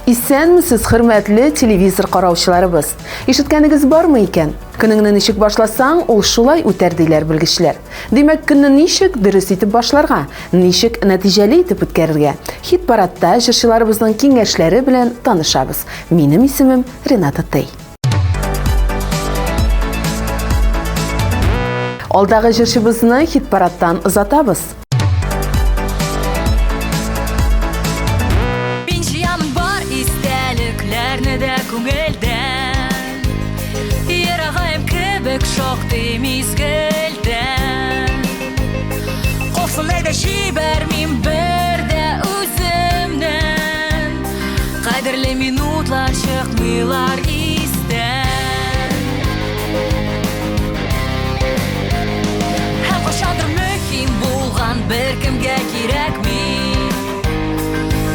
Исәнмесез, хөрмәтле телевизор караучыларыбыз. Ишеткәнегез бармы икән? Көнеңне ничек башласаң, ул шулай үтәр диләр белгечләр. Димәк, көнне ничек дөрес итеп башларга, ничек нәтиҗәле итеп үткәрергә? Хит-парадта җырчыларыбызның киңәшләре белән танышабыз. Минем исемем Рената Тей. Алдагы җырчыбызны хит-парадтан озатабыз. Шоқты мизгелден Қосылай да жібермейм бірде өзімнен Қадірлі минутлар шықмайлар істен Һәм қашандыр мөһим болған бір кімге керекми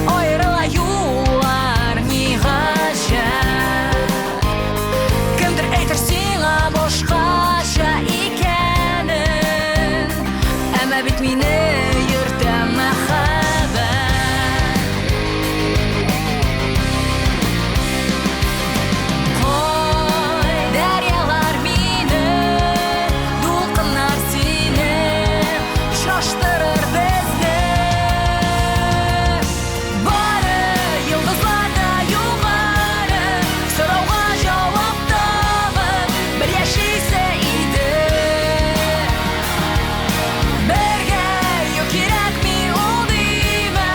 Айрыла юллар ми ғажап Кімдір әйтер сиңа бошқаша икәнен Әмә бит мине йөртә мәхәббәт Қой, дәрьялар мине, дулкыннар сине Шаштырыр безне Бары йылдызларда югары Сорауга җавап табып Бер яшисә иде Бергә юк кирәкми ул димә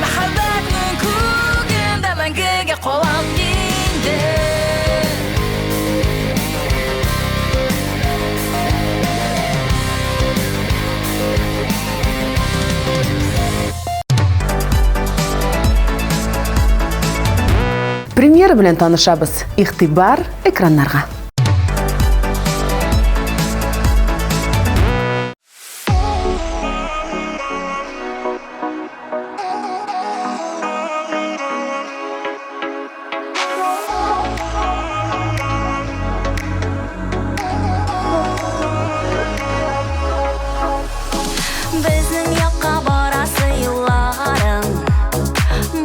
Мәхәббәтнең күгендә мәңгегә калам инде Премьера белән танышабыз. Игътибар экраннарга. Безнең якка барасы юлларың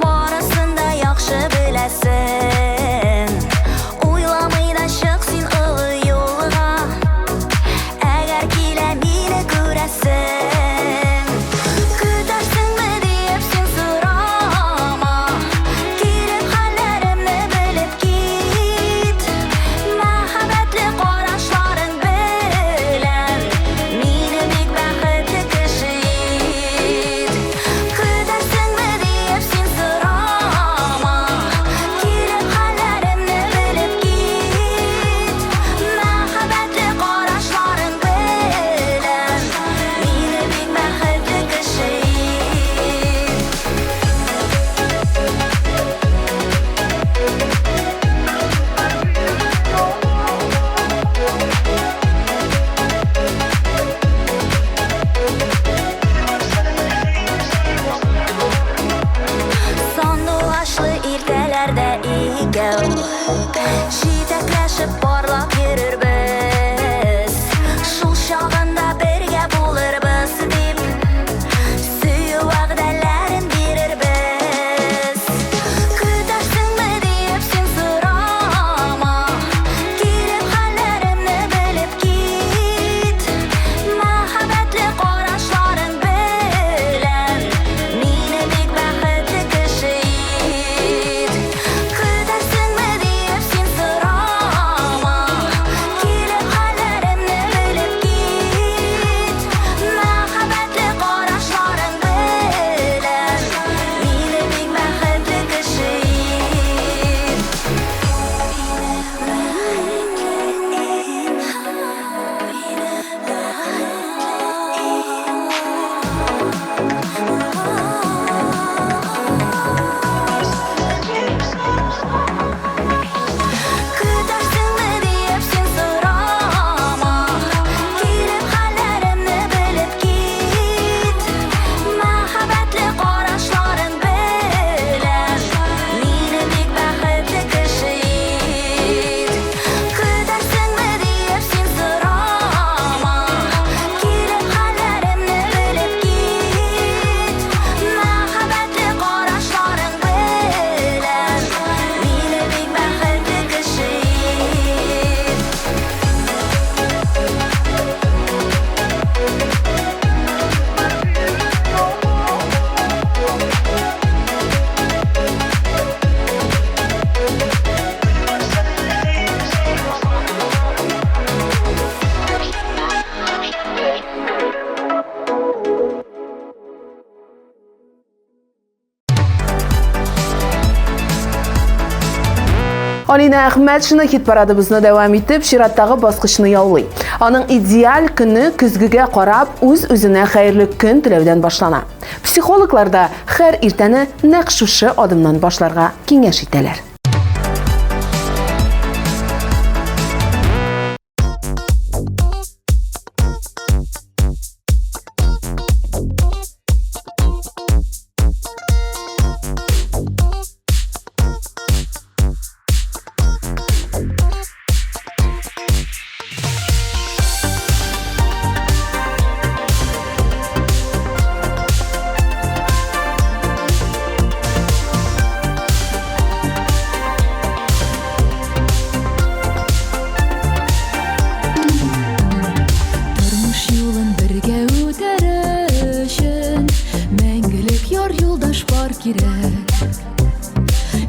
Барысын да яхшы беләсең Уйламый да чык Alina Әхмәт шуны хит парадыбызны дәвам итеп, чираттагы баскычны яулый. Аның идеаль көне көзгегә карап, үз-үзенә хәерле көн теләүдән башлана. Психологлар да һәр иртәне нәкъ шушы адымнан башларга киңәш итәләр.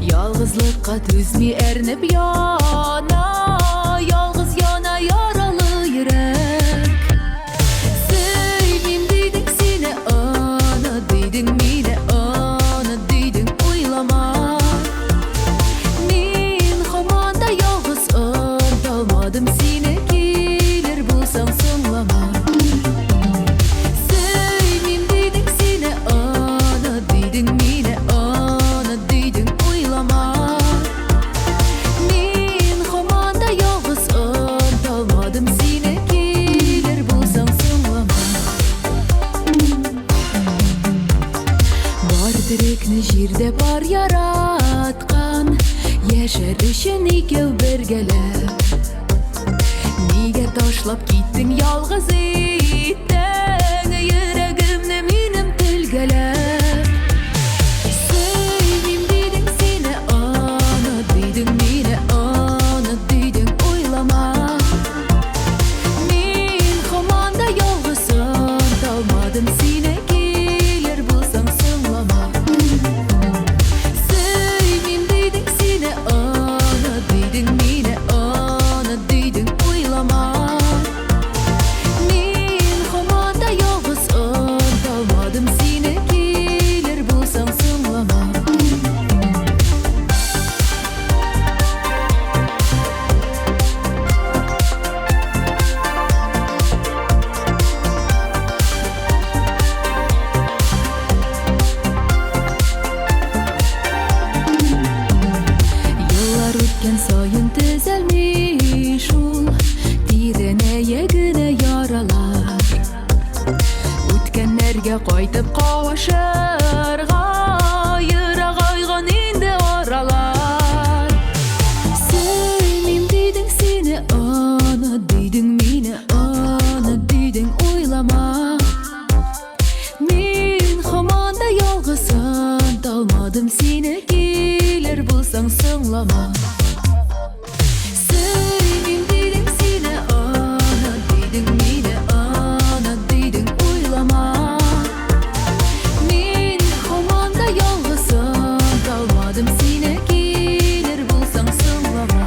Ялгызлыкка түзми әрнеп яна, ялгыз яна яралы йөрәк. Сөйлим дидең сине аны, дидең мине аны, дидең уйлама. Мин һаман да ялгыз онталмадым сине, килер булсаң соңлама. Сөйлим дидең сине аны, дидең мине аны, дидең уйлама. Мин һаман да ялгыз онталмадым сине, килер булсаң соңлама. Бар терекне җирдә бар яраткан, яшәр өчен икәү бергәләп. Нигә ташлап киттең ялгыз итең, йөрәгемне минем телгәләп. Сөйлим дидең сине аны, дидең мине аны, дидең уйлама. Мин һаман да ялгыз онталмадым сине, килер булсаң соңлама. Сөйлим дидең сине аны, дидең мине аны, дидең уйлама. Мин һаман да ялгыз онталмадым сине, килер булсаң соңлама. Еллар үткән саен төзәлми шул тирәнәя генә яралар. Үткәннәргә кайтып кавышырга, ерагайган инде аралар. Сөйлим дидең сине аны, дидең мине аны, дидең уйлама. Мин һаман да ялгыз онталмадым сине, килер булсаң соңлама. Сөйлим дидең сине аны, дидең мине аны, дидең уйлама. Мин һаман да ялгыз онталмадым сине, килер булсаң соңлама.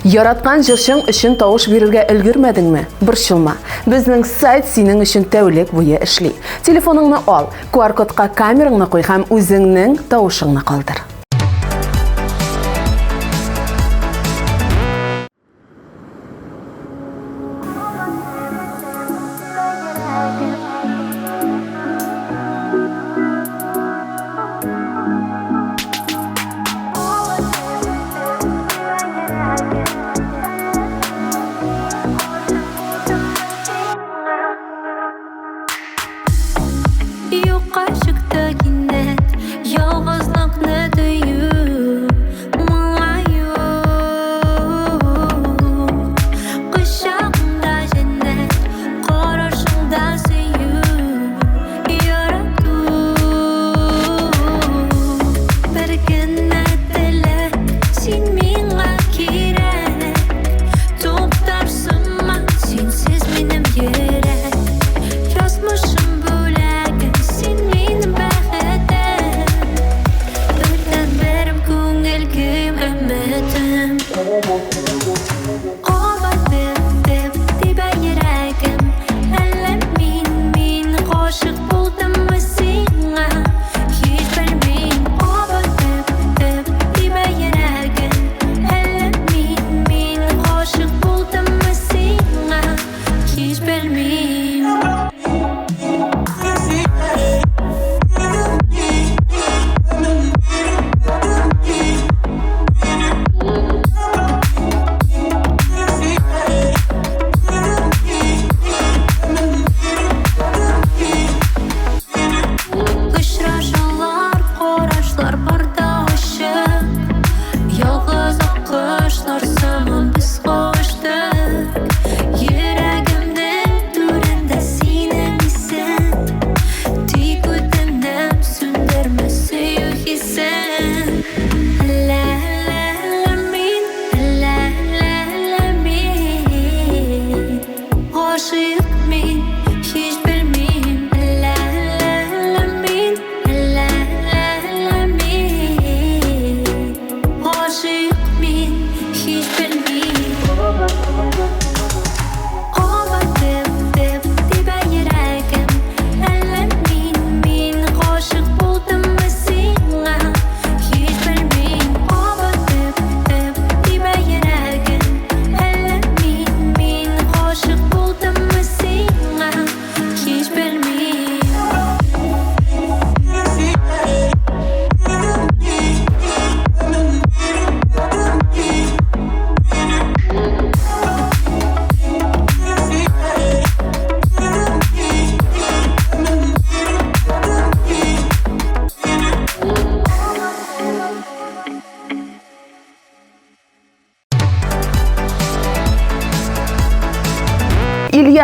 Яраткан җырчың өчен тавыш бирергә өлгермәдеңме? Борчылма. Безнең сайт синең өчен тәүлек буе эшли. Телефоныңны ал, QR-кодка камераңны куй һәм үзеңнең тавышыңны калдыр. Юкка чыкты кинәт, ялгызлыкны төю, моңаю. Кочагымда җәннәт, карашыңда сөю, ярату. Бер генә теләк, син миңа кирәк. Туктарсыңмы, синсез минем йөрәк. Язмышым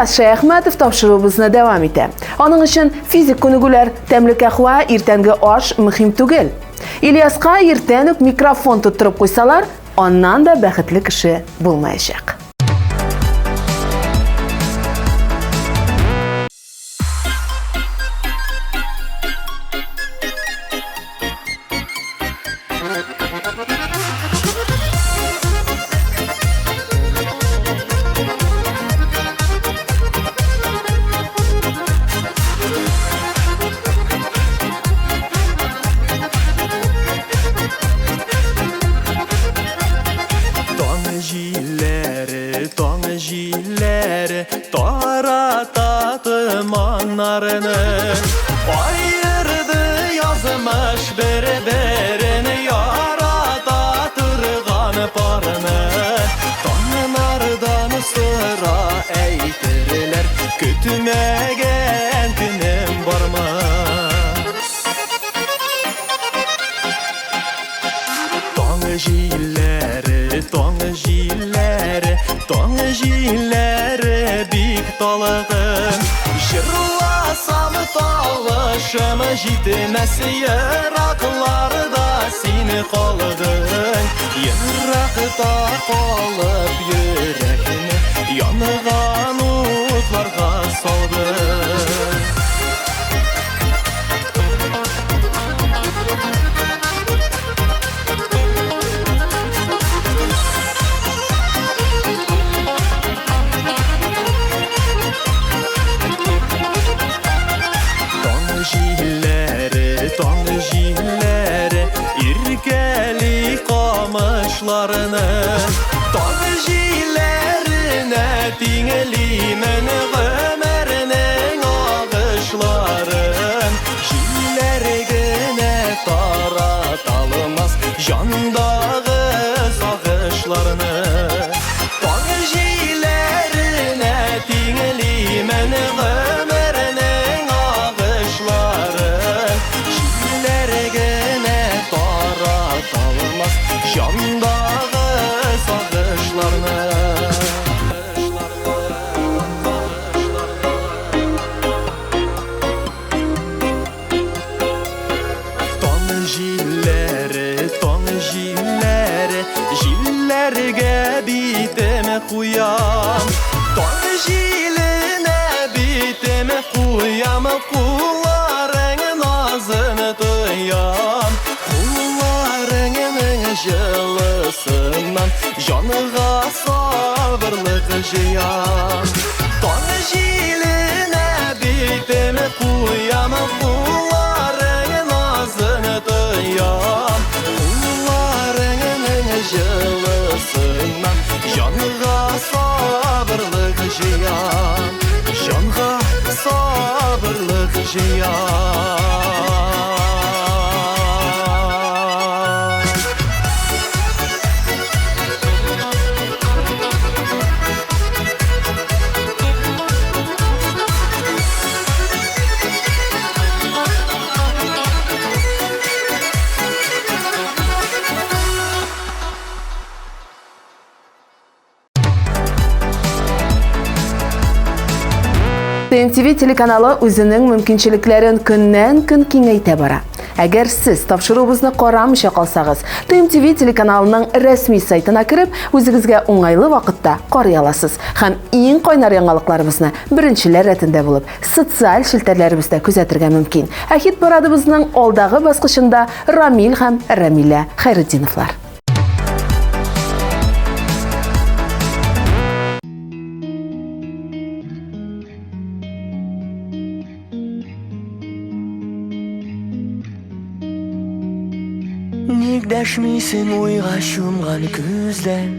İlyas Şayahmetov topşırığımızına devam ete. Onun için fizik konugular, temli kahve, irtengi aş mühim tugel. İlyas'a irtenük mikrofon tutturup koysalar, ondan da bəxtli kişi bulmayacak. Taratatı manlarını ayırdı yazmış berberini yaratatırgan parını tanrılardan sıra eytirler kütümegen günüm var mı? Tongjileri bik dalığın Jırlasam talışım jitmez Yıraklarda seni kaldın Yırakta kalıp yüreğini Yanıgan utlarga saldın Tongjileri irkeli kamışlarını Tongjilerine dinglimen ömerinin ağışların Jillergine taratalmaz jandağı sağışlarını Tongjilerine dinglimen ömerinin ağışların Taratalmaz jandağı sağışlarını Tongjileri Jillerge biteme kuyam Tongjiline biteme kuyam Kullarının ağzını duyam Jılısından canıga sabırlık jiyan Tongjiline biteme kuyam Kullarının ağzını duyam Kullarının jılısından canıga sabırlık jiyan Canıga sabırlık jiyan TMTV телеканалы өзінің мүмкіншіліктерін күннен-күн кеңейте бара. Әгер сіз тапшыруыбызны карамыйча калсагыз, TMTV телеканалының рәсми сайтына кіріп, үзегезгә уңайлы вакытта карый аласыз. Һәм иң кайнар яңалыкларыбызны беренчеләр рәтендә булып, социаль шелтәрләребездә күзәтергә мөмкин. Хит парадыбызның алдагы баскычында Рамил һәм Рамилә Хәйретдиновлар. Ник дәшмисең уйга чумган күздән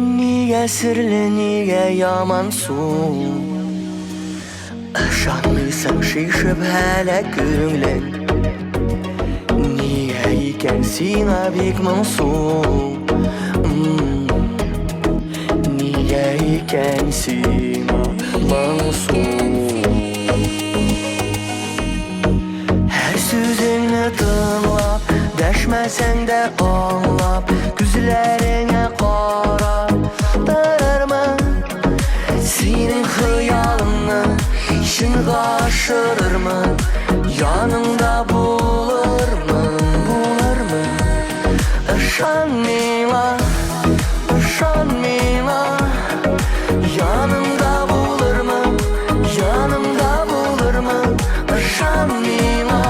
Нигә серле, нигә яман суң Ышанмыйсың шишеп әле күңлең Нигә икән сиңа бик моңсу Нигә икән сиңа моңсу Һәр сүзеңне тыңлап Дәшмәсәң дә аңлап Күзләреңә карап Торырмын Сине aşırırmın Yanımda bulurmın Işan mila Yanımda bulurmın Işan mila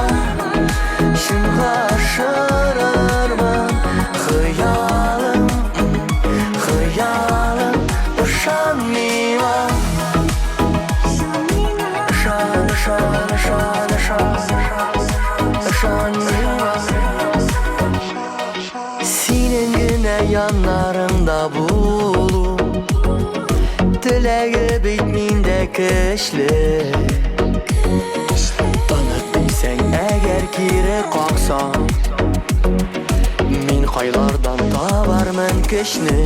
Şimdi aşırırmın Hıyalım Işan mila Senin güne yanlarında bulu Dileği bitminde kışlı Tanık bilsen eğer kiri kalksan Min qaylardan tabarmın kışını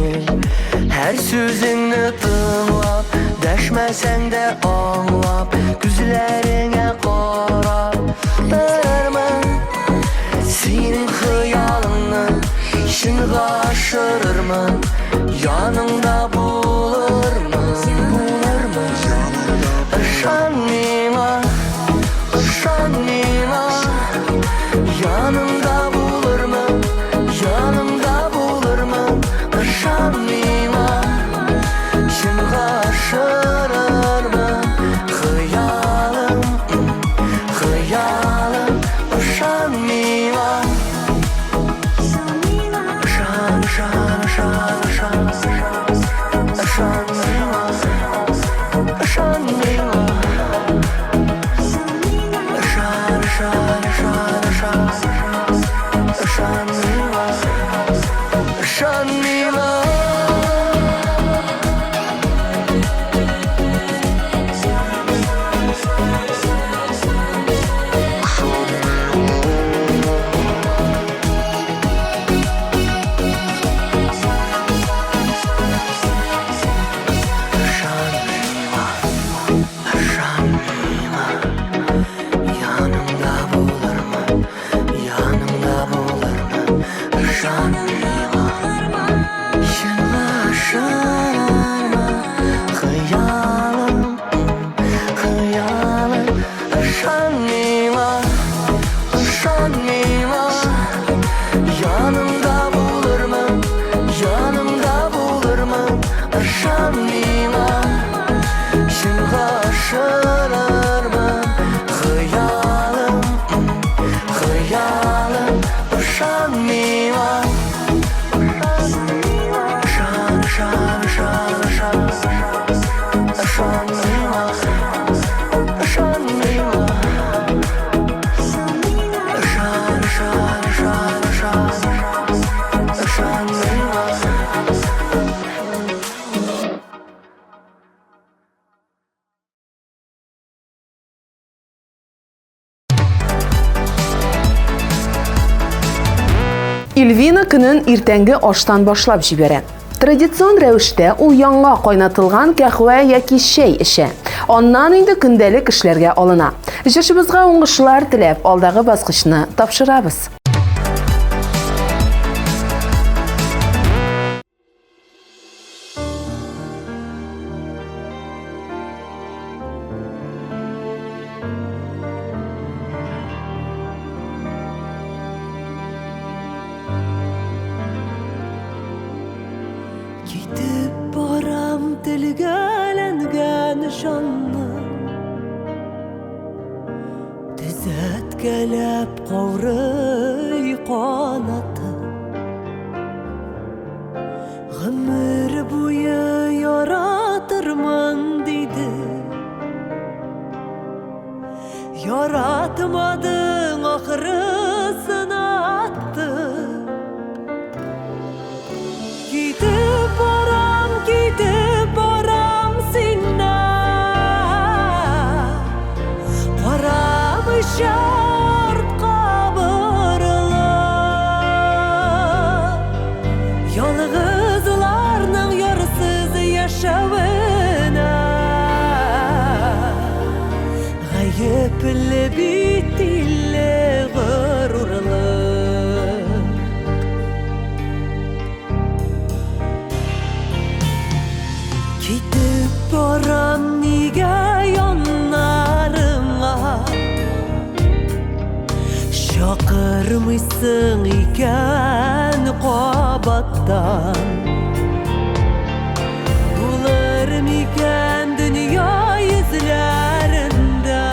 Her sözünü tınlap Dəşməsən də anlap Güzlərinə qarab Dərmən Senin xıyalını Şınğa aşırırmın Yanımda bulurmın Işan mila Yanımda bulurmın Işan mila Şınğa aşırırmın Hıyalım Işan mila Эльвина көнен иртәнге аштан башлап җибәрә. Традицион рәвештә ул яңа кайнатылган кахва яки чәй эчә. Аннан инде көндәлек эшләргә алына. Җырчыбызга уңышлар теләп, алдагы баскычны тапшырабыз. Кетіп барам тілгәләнгән жанны Тезәткәләп қаурый қанаты Ғұмыр буе яратырмын дейді Яратмадың ақырысын атты Кетіп барам сеннен Қарамы шарт қабырлы Ялғызларның ярсыз яшауына Ғайыплы битиллі ғырурлы Кетіп барам неге янарыңа Yakırmışsın iken qabattan Bularım iken dünya yüzlerinde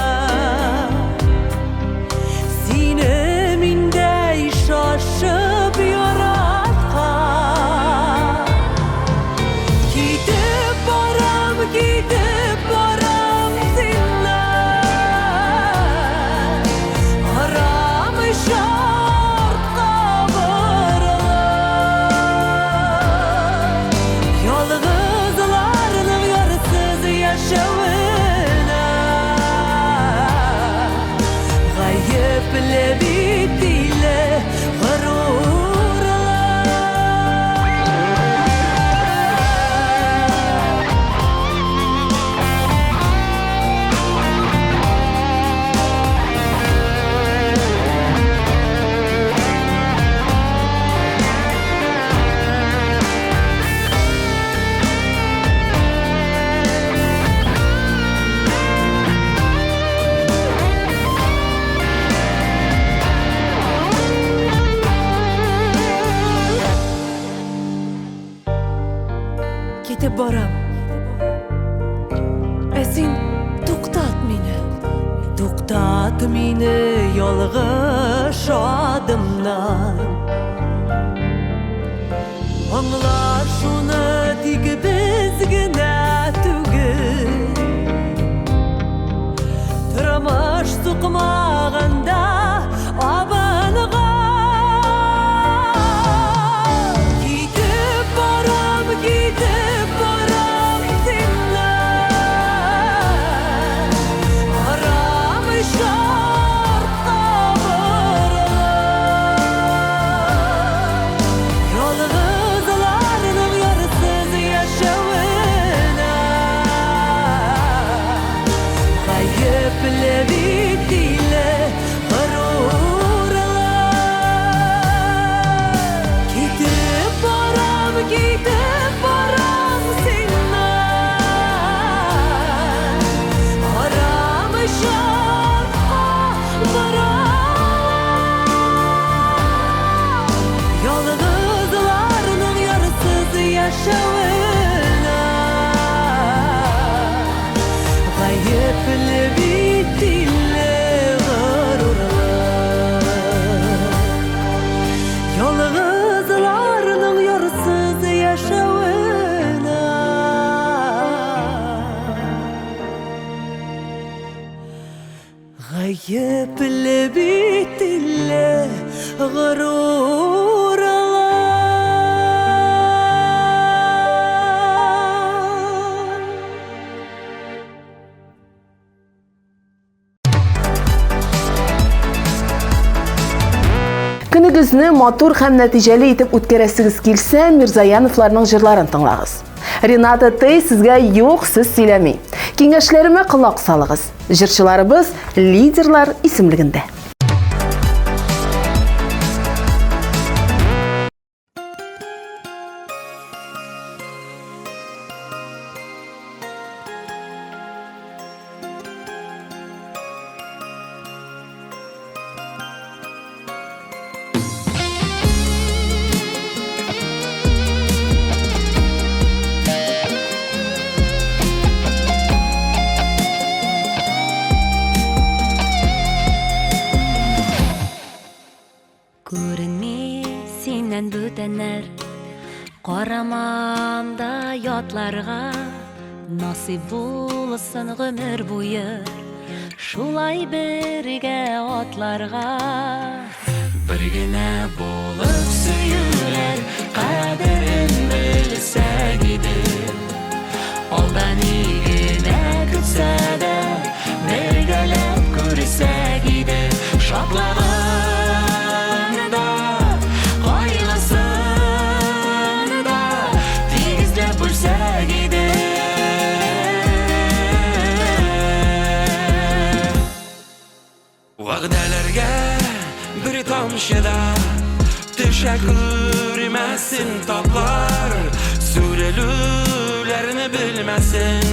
Sineminde şaşıp yaratkan Gidip baram seninle Aramış şart kabırlar Yalnızlarının yarısız yaşamına Gayıple bittiyle Gidip baram Esin tuktat meni yolg'ish adımdan Anlar şunu tik bizgina tugil Turmush suqmag'anda abang'a Gidip baram seninle Aramış şart kabırlar Yalnızlarının yarısız yaşamına Gayıple bittiyle gururlar Gidip baram seninle Aramış şart kabırlar Yalnızlarının yarısız yaşamına Gayıple bittiyle gururlar Yalnızlarının yarısız yaşamına Gayıple bittiyle gururlar Күнегезне матур һәм нәтиҗәле итеп үткәрәсегез килсә, Мирзаяновларның җырларын тыңлагыз. Рената Тей сезгә юк сүз сөйләми. Киңәшләремә колак салыгыз. Җырчыларыбыз лидерлар исемлегендә. Күренми синнән бүтәннәр Карамамда ятларга Насип булсын гомер буе Шулай бергә атларга Bir gene bulup süyüler Kaderin bilse gidip Oldan iyine kütse de Bergelep görse gidip Şaplağını da Koylasını da Tizlep bölse gidip Vagdelerge bir tamşıda Teşekkür emesin toplar Sürelülerini bilmesin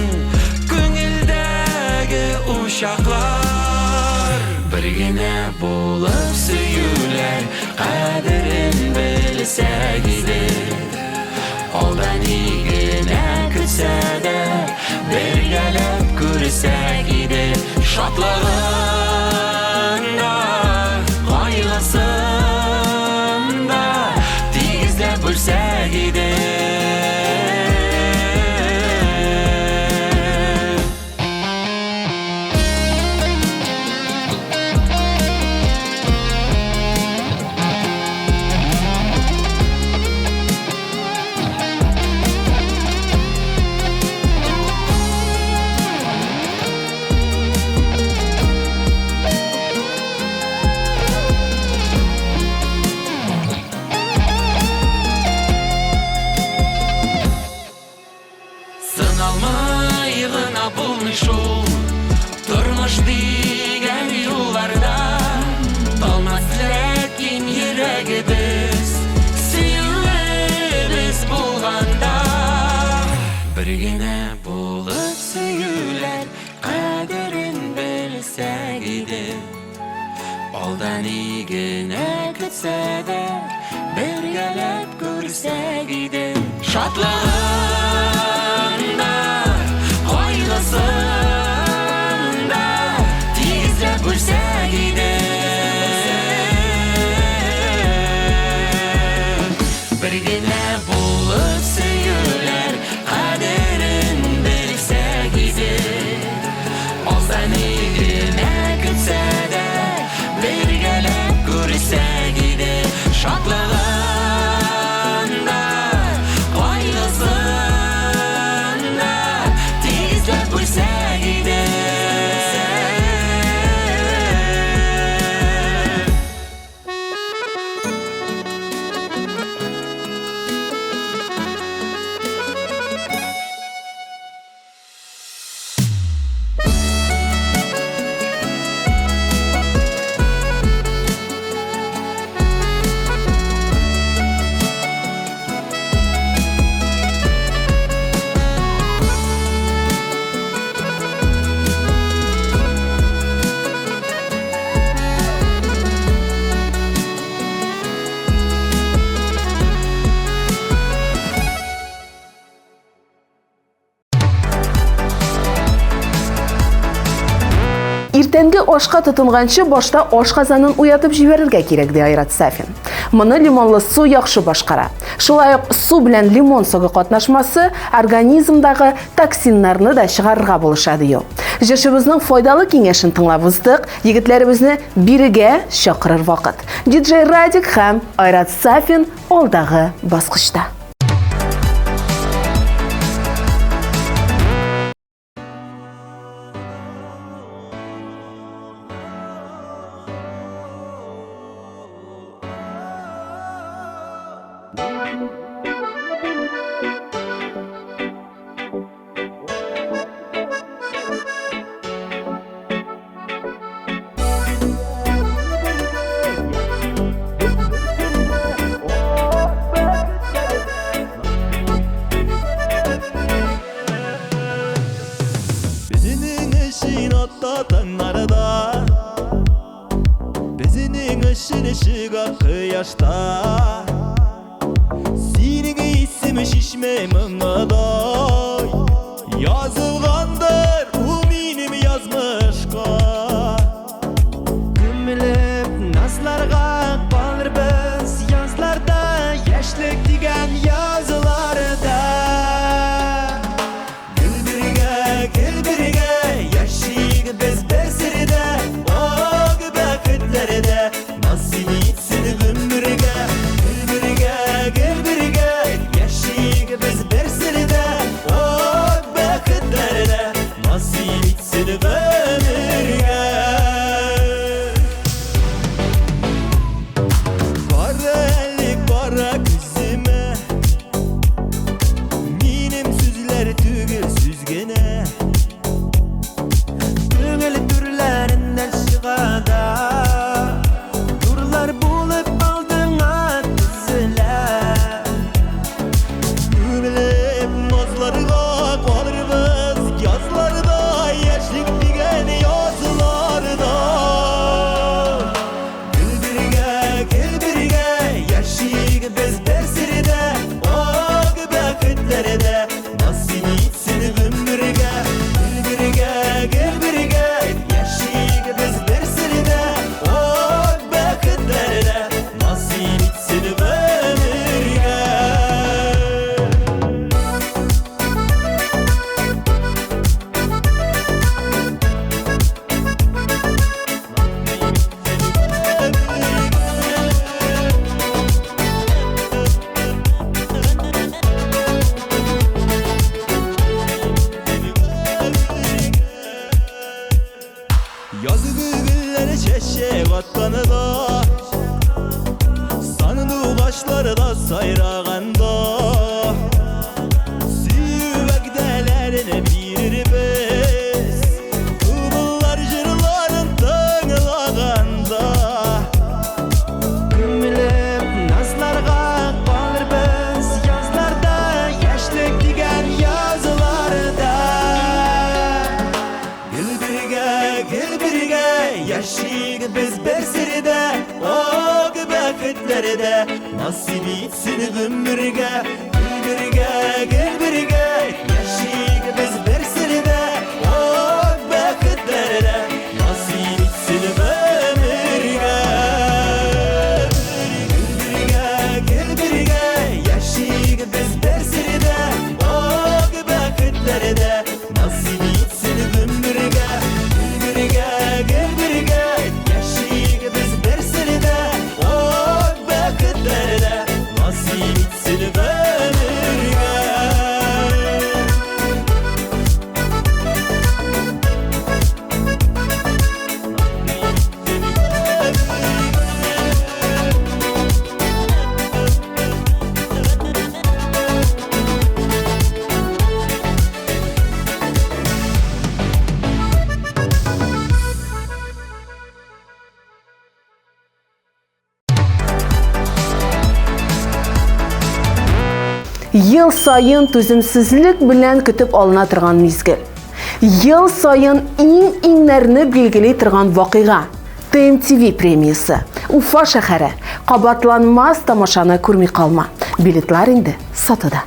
Gönüldeki uşaklar Bir Birgene bulup süyüler Kaderin bilse gider Oldan iyigine kütse de Birgelep görse gider Şatlığında Kaygısında Tizlep bölse gider Turmuş digen yollarda Dolmaz lekin yüreğimiz Süyüleriz bulganda Birgene bulup süyüler Kaderin bilse gider Oldan iyigine kütse de Birgelep görse gider Şatlığında Kaygısında Tizlep bölse gider Birgene bulup süyüler Kaderin bilse gider Oldan iyigine kütse de Birgelep görse gider Şatlığında Kaygısında Tizlep bölse gider Иртәнге ашка тотынганчы башта ашказанын уятып җибәрергә кирәк ди Айрат Сафин. Моны лимонлы су яхшы башкара. Шулай ук су белән лимон сугы катнашмасы организмдагы токсиннарны да чыгарырга булыша ди ул. Җырчыбызның файдалы киңәшен тыңлап уздык. Егетләребезне бирегә чакырыр вакыт. Диджей Радик һәм Айрат Сафин алдагы баскычта. Kıyaşta Senin ismi şişme mınaday Yazılgandır o benim yazmışka Gümülüp nazlarga kalır biz Yazlarda yaşlık digen yazılarda Gül birge yaşayık biz besirde O gübekitlerde Nasıl içsin gümürge Gül birge yaşayık biz besirde O gübekitlerde Nasıl içsin gümürge sayraganda Süvegdelerini birir biz Kıvıllar jırların tığılaganda Kümülüp nazlarga kalır biz Yazlarda yaşlık digen yazılarda Gül birge yaşayık biz bir sirde O vakitlerinde nasip etsin ömürge Gül birge yaşayık biz bir sirde O vakitlerde nasip etsin ömürge Gül birge yaşayık biz bir sirde O vakitlerde nasip etsin ömürge Gül birge yaşayık biz bir sirde O vakitlerde nasip etsin ömürge Yıl sayın tüzümsüzlük bilen kütüp alına turgan mizgil. Yıl sayın iňlerini belgiley turgan vakiga. TMTV premiyası. Ufa şäheri. Qabatlanmaz tamaşany көрmey kalma. Biletler indi satıda.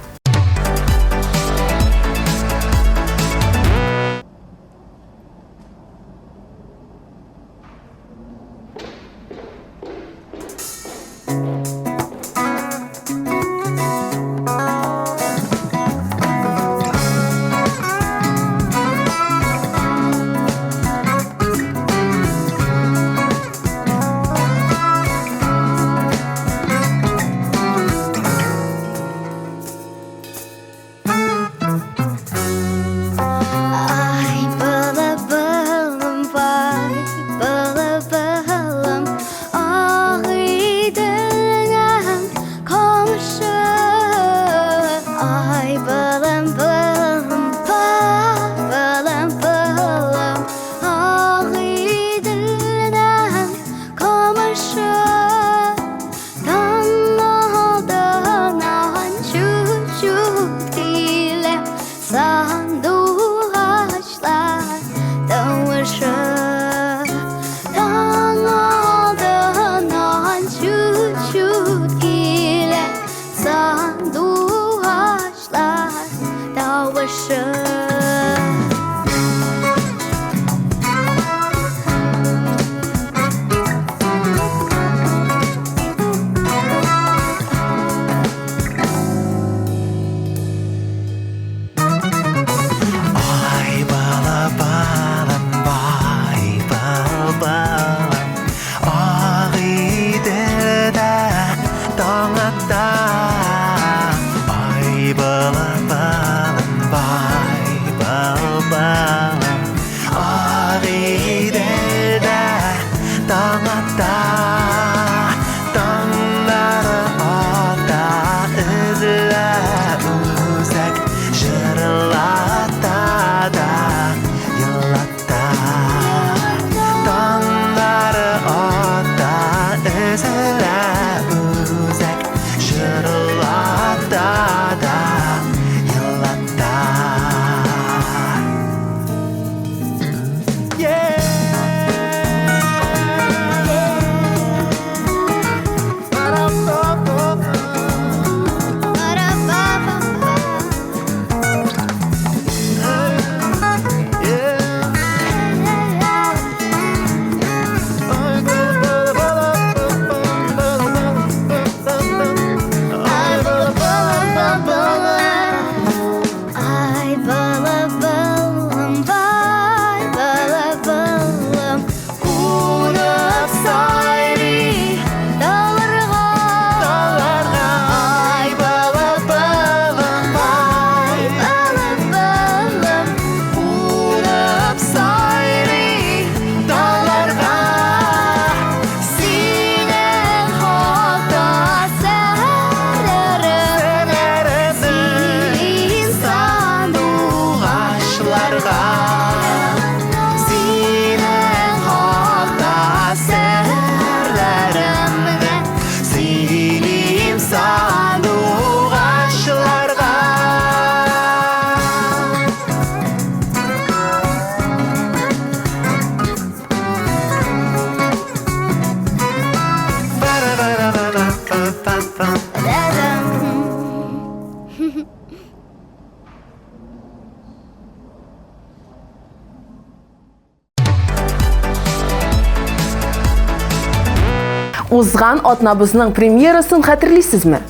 узган атнабызның премьерасын хәтерлисезме?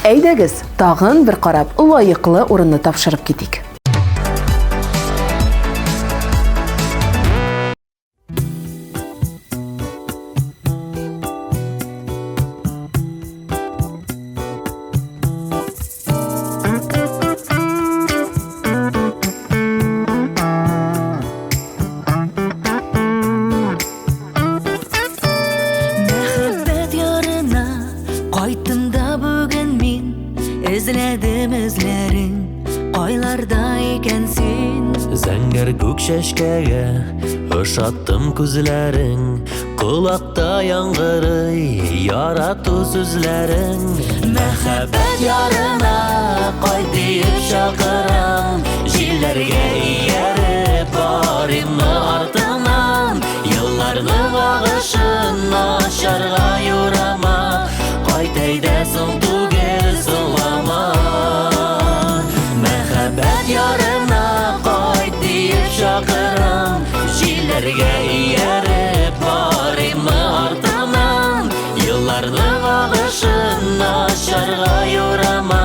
Әйдәгез, тагын бер карап, лаеклы урынны тапшырып китик. Мәхәббәт ярына кайттым да бүген мин, эзләдем эзләрең, кайларда икән син. Зәңгәр күк чәчкәгә ошаттым күзләрең, колакта яңгырый ярату сүзләрең. Мәхәббәт ярына кайт диеп чакырам, җилләргә ияреп барыйммы артыңнан, елларның агышын ачарга юрама, кайт әйдә соң түгел соңлама. Мәхәббәт ярына кайт диеп чакырам, җилләргә ияреп барыйммы артыңнан, елларның агышын ачарга юрама,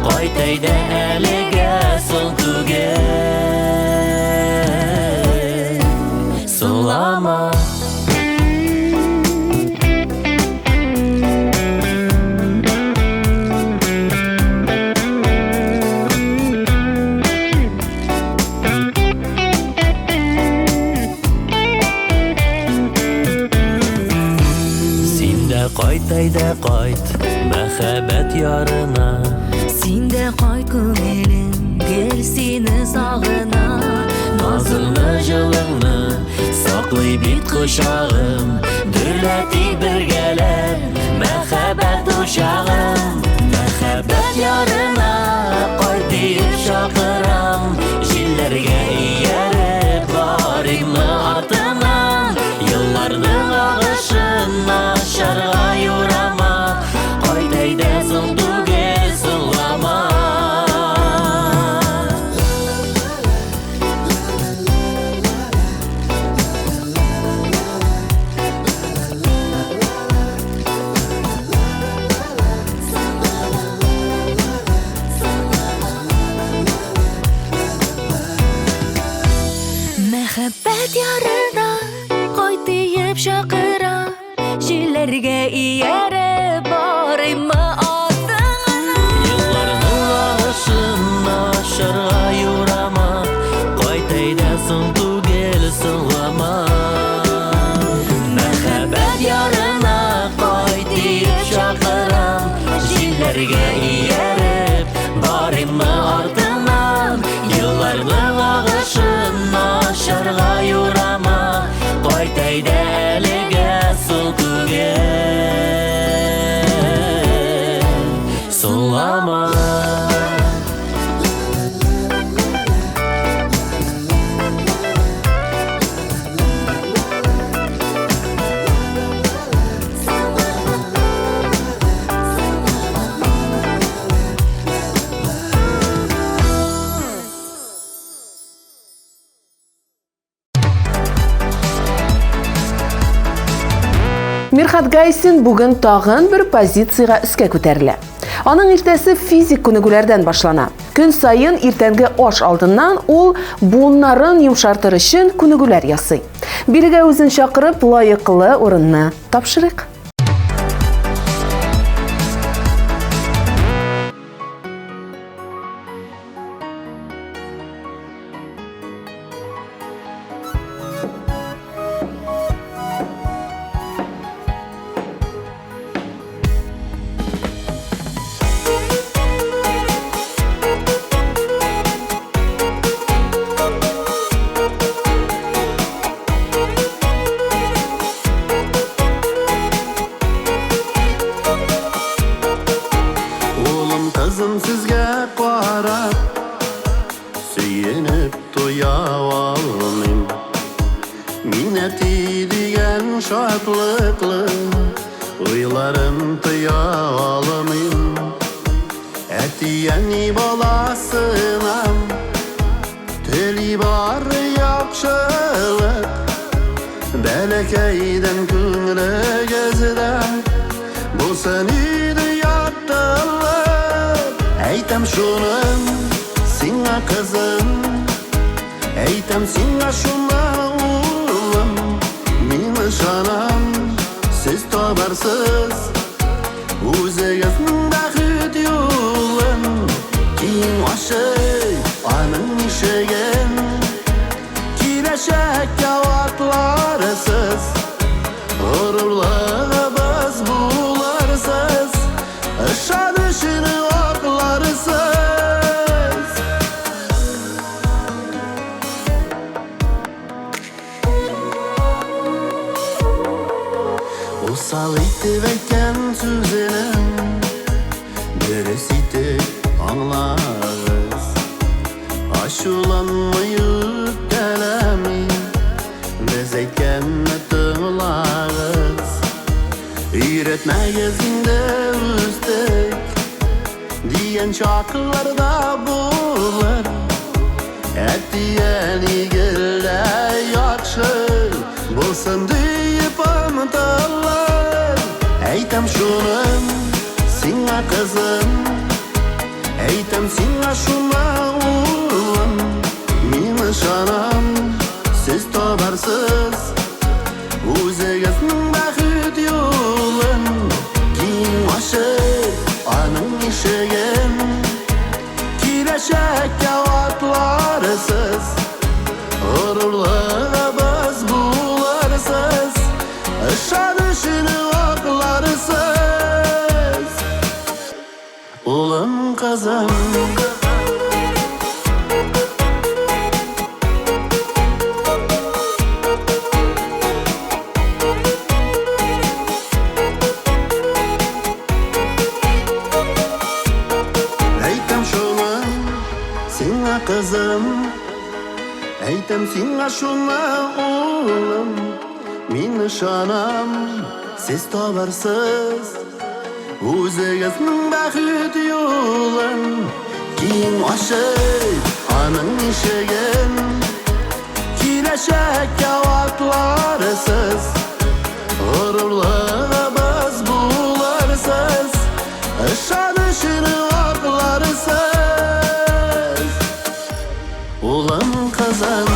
кайт әйдә әлегә соң түгел соңлама. Кайт әйдә кайт, мәхәббәт ярына. Син дә кайт күңелем, гел сине сагына. Назыңны җылыңны саклый бит кочагым, дөрләти бергәләп мәхәббәт учагым. Мәхәббәт ярына кайт диеп чакырам, җилләргә ияреп барыйммы артыңнан, елларның агышын ачарга юрама, кайт әйдә соң түгел соңлама. Мәхәббәт ярына кайт диеп чакыра, җилләргә ияреп барыйммы артыңнан, Елларның агышын ачарга юрама, кайт әйдә соң түгел соңлама. Мәхәббәт ярына кайт диеп чакырам, җилләргә ияреп барыйммы артыңнан, елларның агышын ачарга юрама, кайт әйдә әлегә соң түгел соңлама. Мирхат Гайсин бүген тагын бер позицияга өскә күтәрелә. Аның иртәсе физик күнегүләрдән башлана. Көн сайын иртәнге аш алдыннан ул буыннарын йомшартыр өчен күнегүләр ясый. Бирегә үзен чакырып, лаеклы урынны тапшырыйк. Kızım sizge qarab Süyünüp duya almayım Minneti diyen şadlıklı Uylarım tıya almayım Etiyeni balasınam Teli var yakşılık Belekeyden küngre gezde Bulsan idi yattılır Eytem şunun Singa kızım Eytem singa şuna oğlum Mini şanam Siz tabarsız O'zingizning baxit yo'lin Keyin oshib aning ishigin Kelashakka otlarisiz G'ururlig'imiz bularsiz Ishonishini oqlarsiz Osal itib aytgan so'zining Birisi itib anglag'iz Ashulanmay o'tkalami Biz aytganni tinglagiz Uyratmagizingda o'zdik Degan chaqlarda bo'lar Atiyan egilda yaxshi Bo'lsin deyip umtilar Aytam şunun Singa kızım Aytam singa şuna oğlum Mini şanam Siz tabarsız O'zingizning baxit yo'lin Keyin oshib aning ishigin Kelashakka otlarisiz G'ururlig'imiz bularsiz Ishonishini oqlarsiz O'g'lim qizim Aytam shuni senga qizim Aytam senga shuni o'g'lim Meni shonam siz tabarsiz O'zingizning baxit yo'lin Keyin oshib aning ishigin Kelashakka otlarisiz G'ururlig'imiz bularsiz Ishonishini oqlarsiz O'g'lim qizim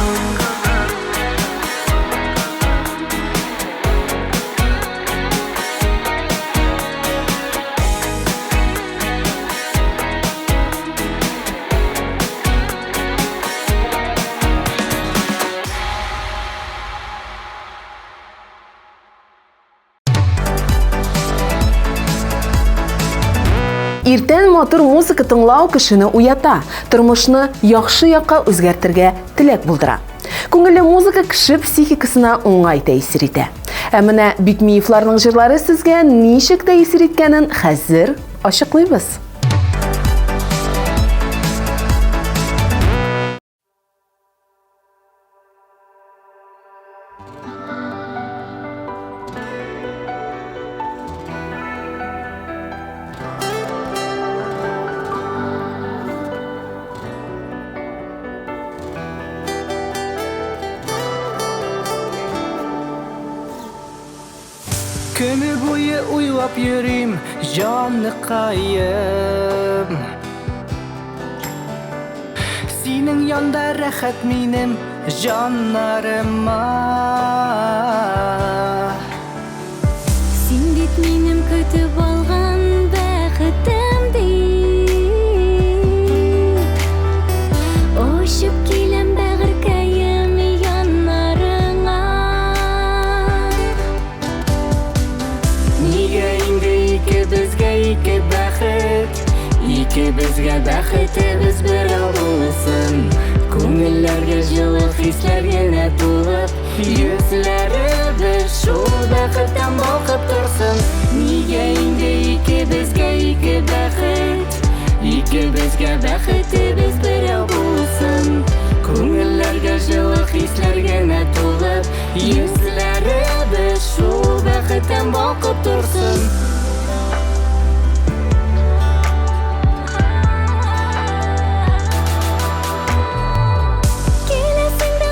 Иртән матур музыка тыңлау кешене уята, тормышны яхшы якка үзгәртергә теләк булдыра. Күңелле музыка кеше психикасына уңай тәэсир итә. Ә менә Бикмиевларның җырлары сезгә ничек тәэсир иткәнен хәзер ачыклыйбыз. Көне буе уйлап йөрим җаныкаем Синең янда рәхәт минем җаннарыма Син бит минем көтеп алган бәхетем дип Очып киләм бәгыркәем яннарыңа Нигә инде икебезгә ике бәхет Икебезгә бәхетебез берәү булсын Күңелләргә җылы хисләр генә тулып Йөзләребез шул бәхеттән балкып торсын Нигә инде икебезгә ике бәхет Икебезгә бәхетебез берәү булсын Күңелләргә җылы хисләр генә тулып Йөзләребез шул бәхеттән балкып торсын Келесеңдә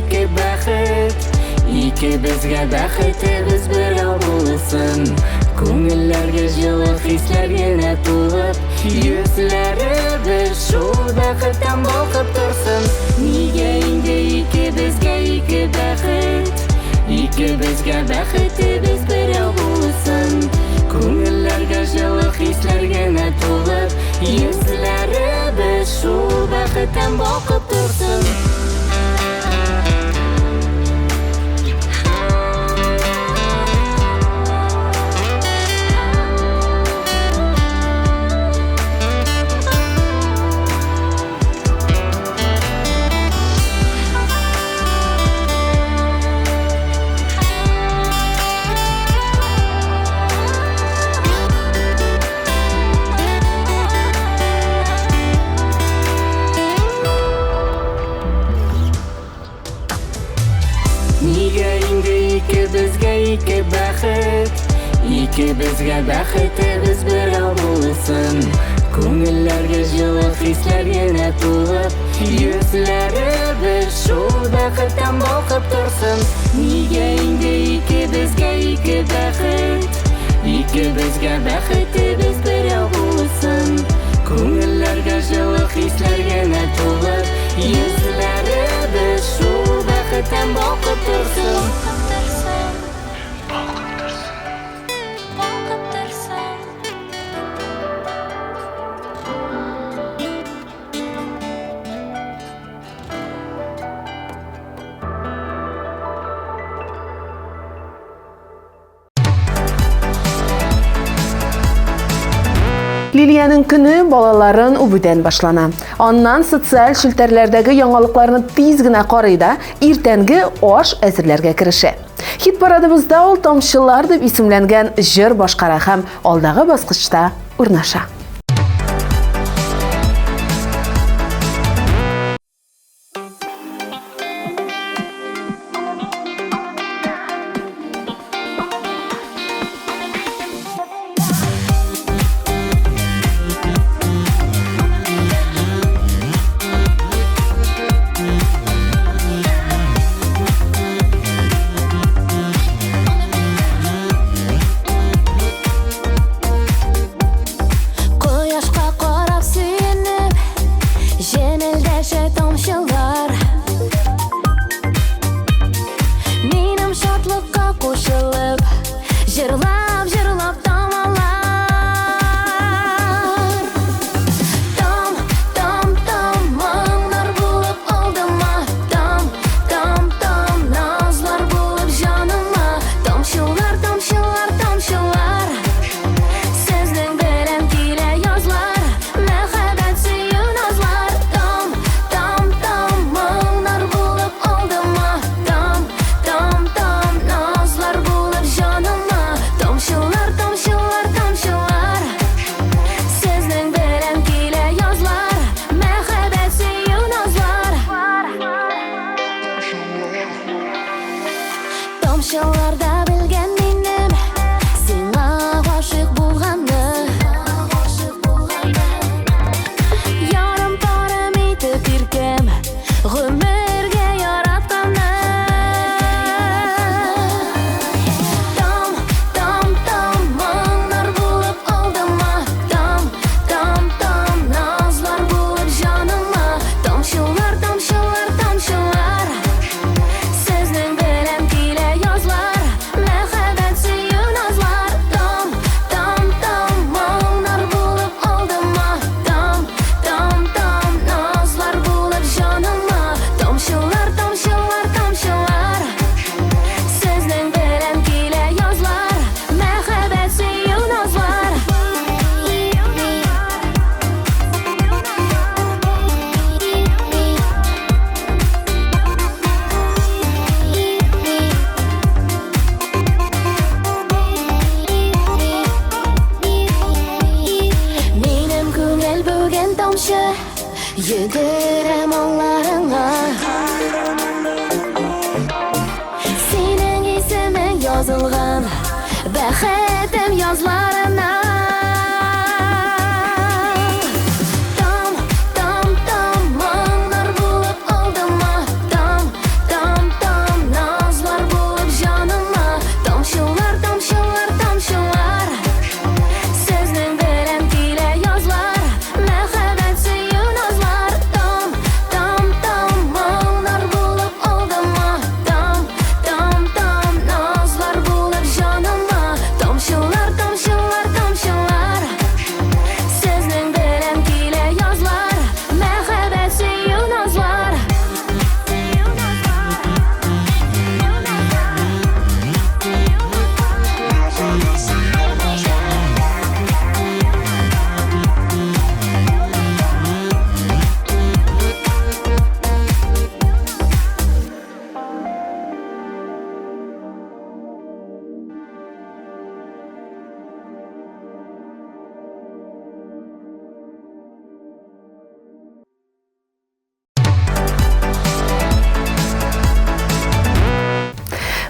ике бәхет, икебезгә бәхетебез берәү булсын. Күңелләргә җылы хисләр генә тулып, йөзләребез шул бәхеттән балкып торсын. Нигә инде икебезгә ике бәхет, икебезгә бәхетебез берәү булсын. Күңелләргә җылы хисләр генә тулып, йөзләребез шул бәхеттән балкып торсын. Нигә инде икебезгә ике бәхет, икебезгә бәхетебез берәү булсын. Күңелләргә җылы хисләр генә тулып, йөзләребез шул бәхеттән балкып торсын. Нигә инде икебезгә ике бәхет, икебезгә бәхетебез берәү булсын. Күңелләргә җылы хисләр генә тулып, йөзләребез шул бәхеттән балкып торсын. Лилияның көне балаларын үбүдән башлана. Аннан социаль шелтәрләрдәге яңалыкларны тиз генә карый да, иртәнге аш әзерләргә керешә. Хит парадыбызда ул тамчылар дип исемләнгән җыр башкара һәм алдагы баскычта урнаша. Йөгерәм алларыңа, синең исемең язылган бәхетем язларына. Там, там, там, моңнар булып алдыма. Там, там,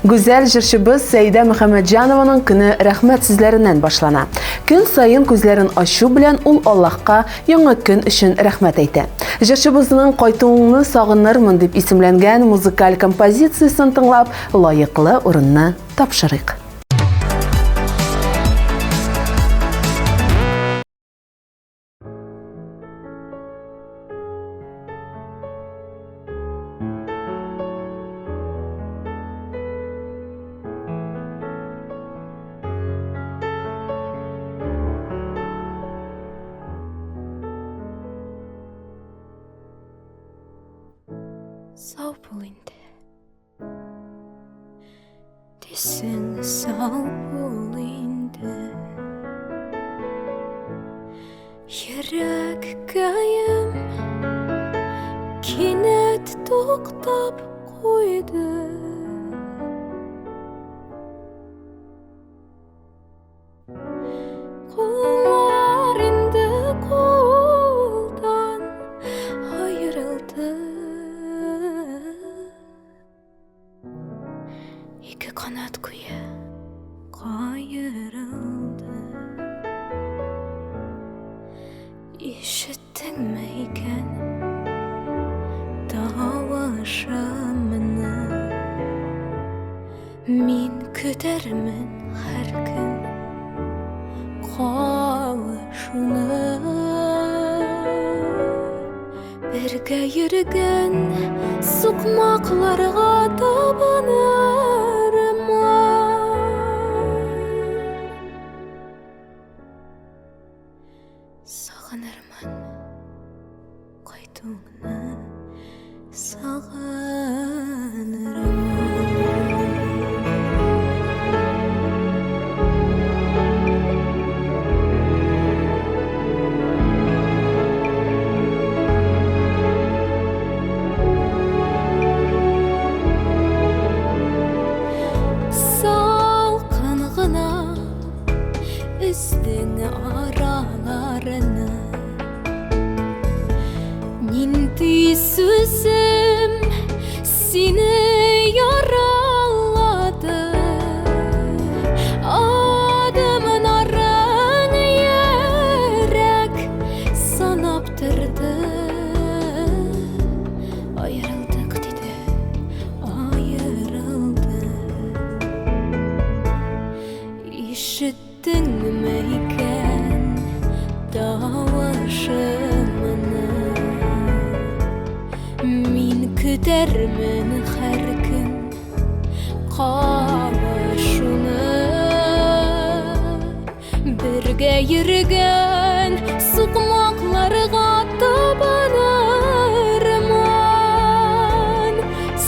Güzel jырчыбыз Сәйдә Мөхәммәтҗанованың көне рәхмәт сүзләреннән башлана. Көн сайын күзләрен ачу белән ул Аллаһка яңа көн өчен рәхмәт әйтә. Жырчыбызның "Кайтуыңны сагынырмын" дип исемләнгән музыкаль композициясын тыңлап, лаеклы урынны тапшырыйк. Сау бол инде. Десең сау бол инде. Йөрәккәем кинәт туктап куйды. Куллар инде кулдан аерылды. Ике канат куе кайырылды. Ишеттеңме икән тавышымны? Мин көтәрмен һәр көн кавышуны. Бергә йөргән сукмакларга табынырмын. Сагынырмын кайтуыңны, сагынырмын. Салкын гына үстең араларыны. Нинди сүзем сине яралады. Адымын арын йөрәк санап торды. Аерылдык диде, аерылды. Ишеттеңме икән тавышымны? Мин көтәрмен һәр көн кавышуны. Бергә йөргән сукмакларга табынырмын.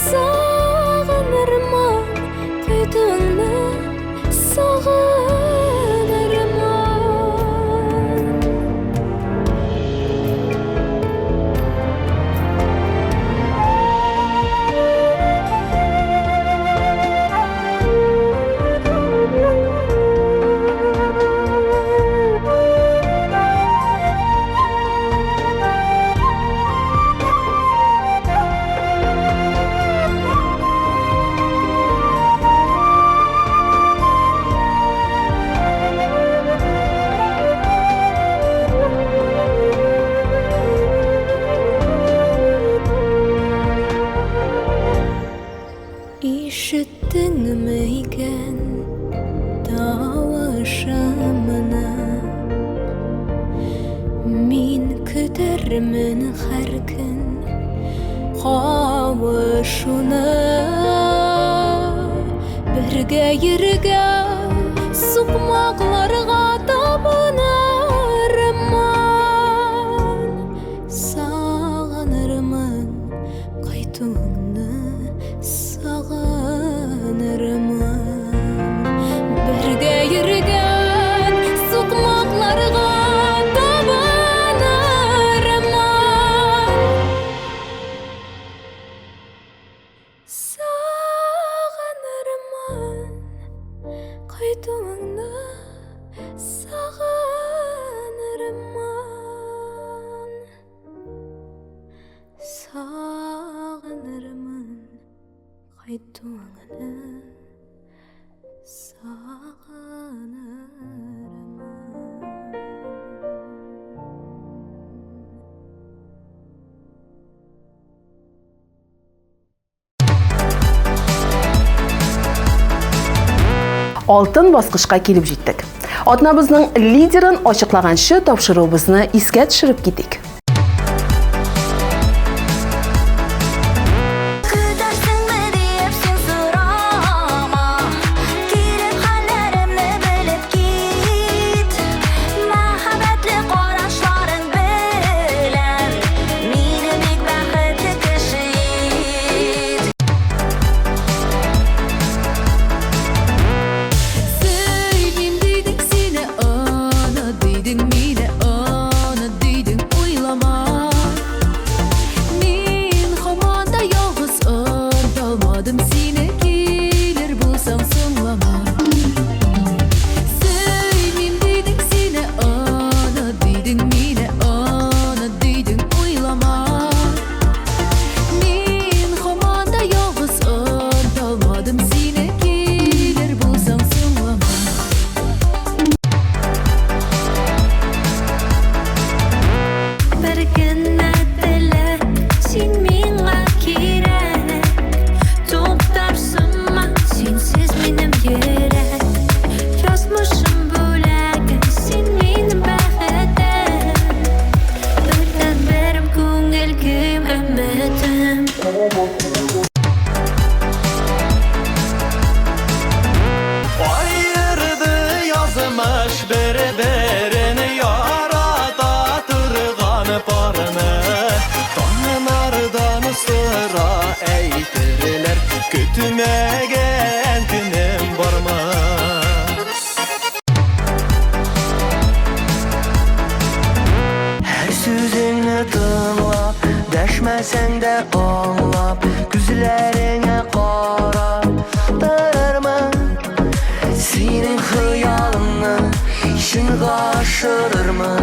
Сагынырмын кайтуыңны, сагынырмын. Ишеттеңме икән тавышымны? Мин көтәрмен һәр көн кавышуны. Бергә йөргән сукмакларга табынырмын. Сагынырмын кайтуыңны, сагынырмын. Бергә йөргән сукмакларга табынырмын. Сагынырмын кайтуыңны, сагынырмын. Сагынырмын кайтуыңны. Алтын баскычка килеп җиттек. Атнабызның лидерын ачыклаганчы тапшыруыбызны искә төшереп китик. Көтәрсеңме дип син сорама, кирәк хәлләремне белеп кит. Мәхәббәтле карашларың белән мине бик бәхетле кеше ит. Сөйлим дидең сине, аны дидең мине, аны дидең уйлама. Мин һаман да ялгыз ондалмадым сине, килер булсаң соңлама. Сөйлим дидең сине, аны дидең мине, аны дидең уйлама. Мин һаман да ялгыз ондалмадым сине, килер булсаң соңлама. Бер генә теләк, син миңа кирәк. Туктарсыңмы синсез минем йөрәк. Язмышым бүләгем, син минем бәхетем. Бердән-берем күңел көйм, өмөтем. Ayırdı yazmış bir-birini yarata turgan parını. Tanrılardan sıra eytirler, kütmegen günüm barmı? Her sözünü tınlap, dəşməsən də anlap, güzlərinə qarab durmam. Senin xəyalını işin qaşırırmı?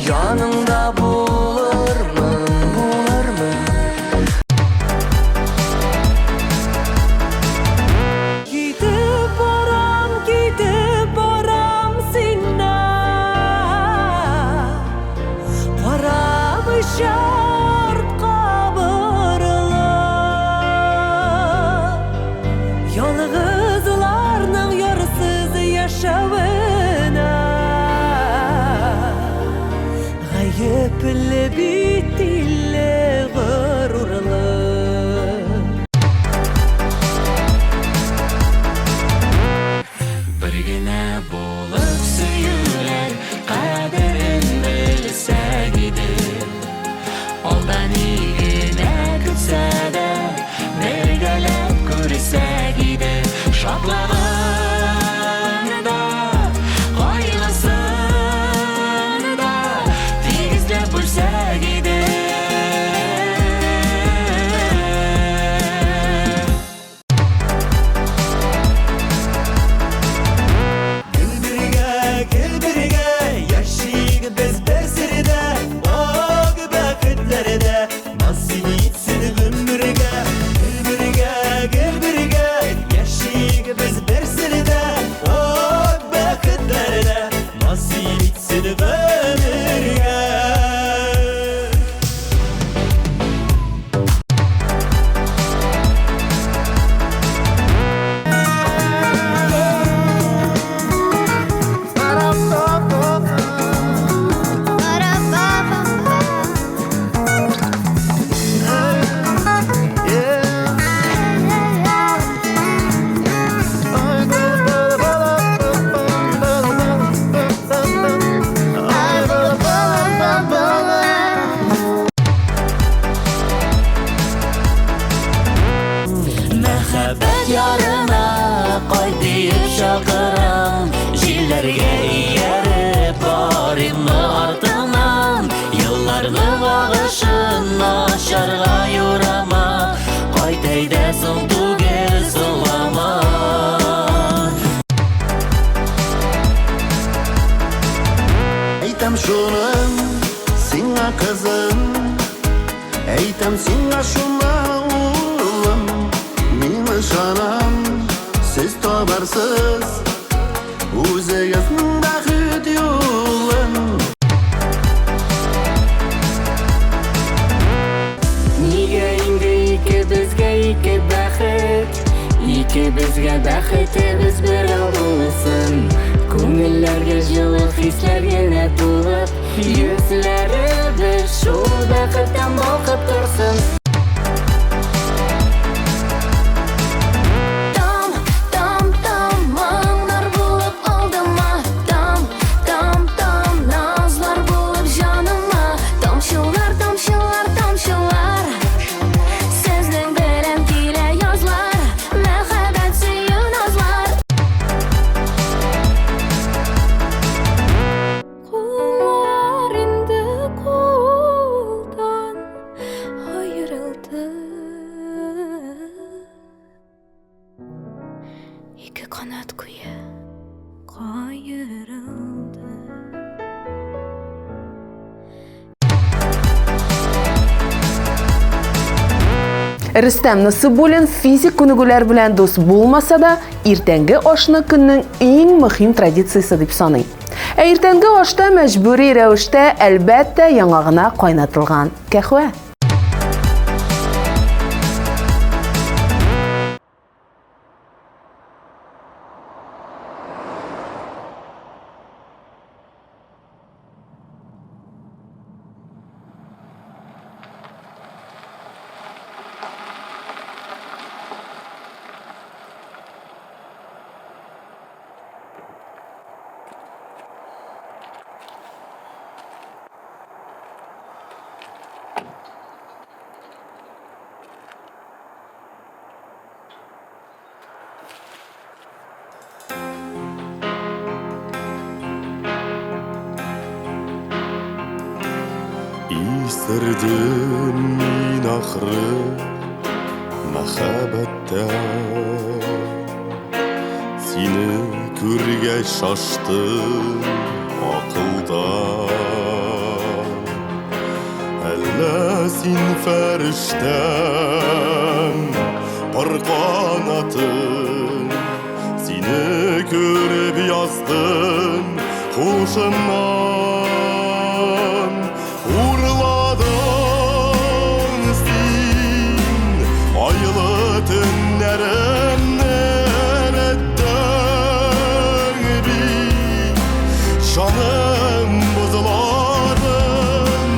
Yanında bulurmu? Gidip varam sinna. Qaramı şart qabırlı. Yalğızlarның yarısız yaşavına. Gayipli bitilli gururlu. Bir gene bulup süyüler kaderin bilse gidir. Ondan iyine kütse de belgelep görse gider. Şatlığında kaygısında tizle bulsa gider. Gel birge, yaşayık biz besirde, o gübekitlerde, nasıl gitsin gümbürge. Gel birge, yaşayık biz besirde, o gübekitlerde, nasıl gitsin gümbürge. Мәхәббәт ярына кайт диеп чакырам. Җилләргә ияреп барыйммы артыңнан? Елларның агышын ачарга юрама. Кайт әйдә соң түгел соңлама. Әйтәм шуның сиңа кызым, әйтәм сиңа шуна улым. Мин ышанам, сез habersiz O'zigiz baxit yo'lin Nega endi ikki bizga ikki baxit Ikki bizga baxtimiz birov bo'lsin Ko'ngillarga жылы hislarga to'lib Yuzlari biz shu baxtdan boqib tursin İki kanat kuyu kayırıldı. Rüstem Nasibulin fizik ko'nikuvlar bilan do'st bo'lmasa da, ertangi oshni kunning eng muhim traditsiyasi deb sanaydi. Ertangi oshda majburiy ravishda albatta yong'og'ina qaynatilgan qahva. Isirdim min ahri mahabbatdan Seni ko'rgach shoshdim aqldan Alla sen farishtam bir qanotim Seni ko'rib yozdim qo'shimman Urladın sen aylı tünlerimden ettin bir Şanım buzuların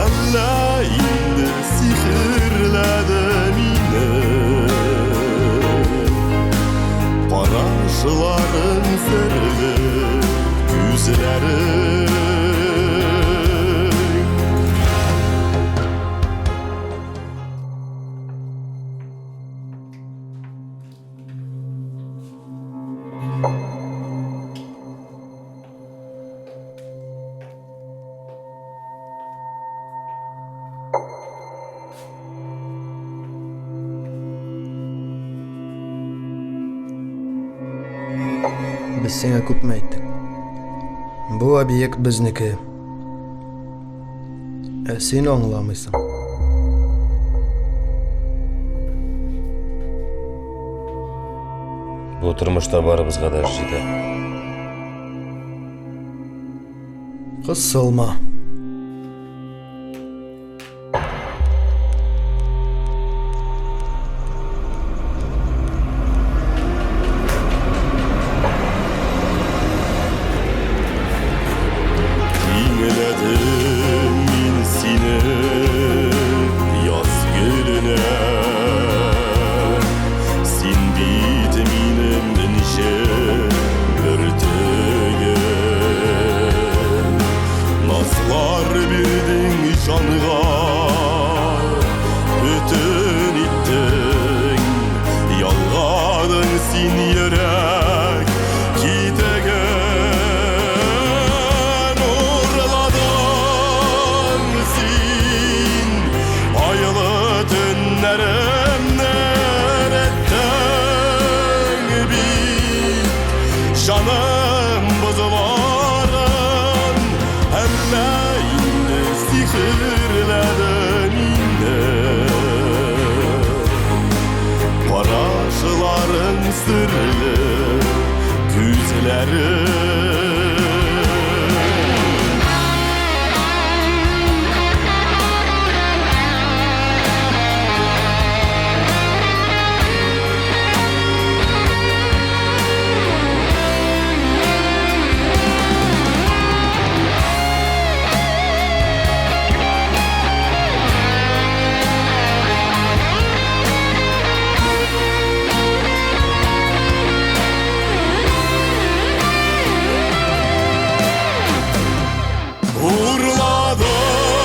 Alla indir sihirledim yine Paraşıların sırlı yüzlerim Biz sana ko'pmi aytdik. Bu obyekt bizniki. Sen anglamaysan. Bu turmushda baribizga da jida. Qısılma. Dinledim min seni yaz gülüne Sin bit minim nişe örtüge Nazlar birdin canıga bütün ittin Yalgadın sin yürek gitege Canım buzuların Helle indi sihirledin yine Paraşıların sırlı күзләре.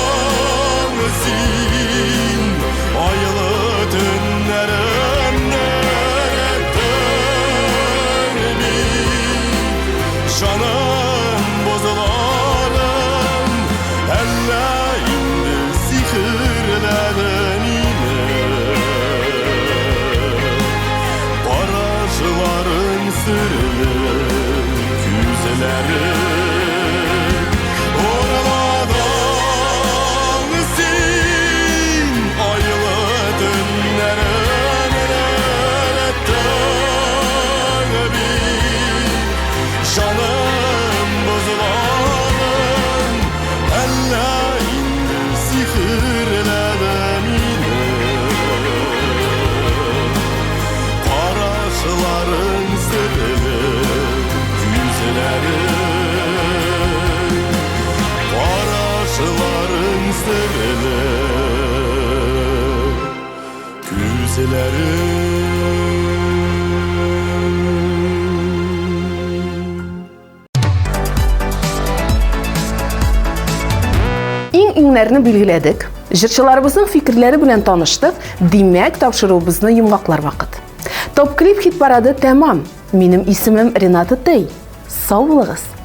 Uğurladın sin aylı tünlerimde Şanım bozularım elle indi sihirledin yine Barajların sırrı güzleri Şanım bozulanım elle indi sihirleden yine Paraşların sırrı güzleri Paraşların sırrı güzleri İңнәрне билгеләдек, җырчыларыбызның фикерләре белән таныштык, димәк тапшыруыбызны йомгаклар вакыт. Топ клип хит парады тәмам. Минем исемем Рената Тей. Сау булыгыз.